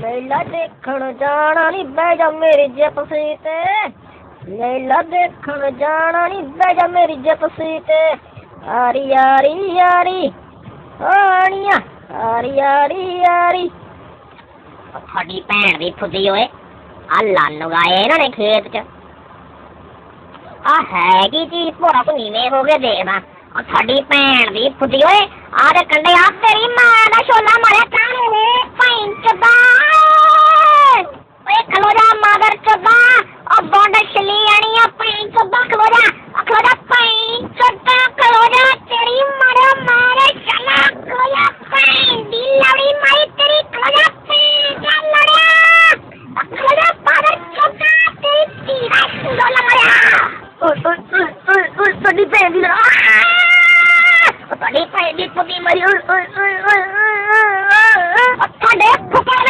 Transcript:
ਮੇਲਾ ਦੇਖਣ ਜਾਣਾ ਨੀ ਬਹਿ ਜਾ ਮੇਰੀ ਜਿਪਸੀ ਤੇ ਮੇਲਾ ਦੇਖਣ ਜਾਣਾ ਨੀ ਬਹਿ ਜਾ ਮੇਰੀ ਜਿਪਸੀ ਤੇ ਆਰੀ ਯਾਰੀ ਯਾਰੀ ਆਣੀਆਂ ਆਰੀ ਯਾਰੀ ਯਾਰੀ ਤੁਹਾਡੀ ਭੈਣ ਦੀ ਫੁੱਦੀ ਓਏ ਆ ਲੰਨ ਉਗਾਏ ਇਹਨਾਂ ਨੇ ਖੇਤ 'ਚ ਆ ਹੈਗੀ ਚੀਜ਼ ਭੋਰਾ ਤੋਂ ਨੀਵੇਂ ਹੋ ਕੇ ਦੇਖਦਾ ਆ ਸਾਡੀ ਭੈਣ ਦੀ ਫੁੱਦੀ ਓਏ ਆ ਦੇ ਕੰਡੇ ਆ ਤੇਰੀ ਮਾਂ ਦਾ ਛੋਲਾ ਮਾਰਿਆ ਕਾਹਨੂੰ ਭੈਣ ਚਦਾ ਓਏ ਖਲੋ ਜਾ ਮਾਦਰ ਚਦਾ ਆ ਬੋਂਡ ਛਲੀ ਆਣੀ ਆ ਭੈਣ ਚਦਾ ਖਲੋ ਜਾ ਭੈਣ ਚਦਾ ਖਲੋ ਜਾ ਤੇਰੀ ਮਾਰੇ ਛਲਾ ਖਲੋ ਜਾ ਭੈਣ ਦੀ ਲੜੀ ਮਾਰੀ ਤੇਰੀ ਖਲੋ ਜਾ ਭੈਣ ਦਾ ਲੜਿਆ ਖਲੋ ਜਾ ਮਾਦਰ ਚਦਾ ਤੇਰੀ ਤੀਰਾ ਛੋਲਾ ਮਾਰਿਆ ਓਏ ਸਾਡੀ ਭੈਣ ਦੀ ਤੁਹਾਡੀ ਭੈਣ ਦੀ ਫੁੱਦੀ ਮਰੀ ਤੁਹਾਡੇ ਫੁੱਫੜ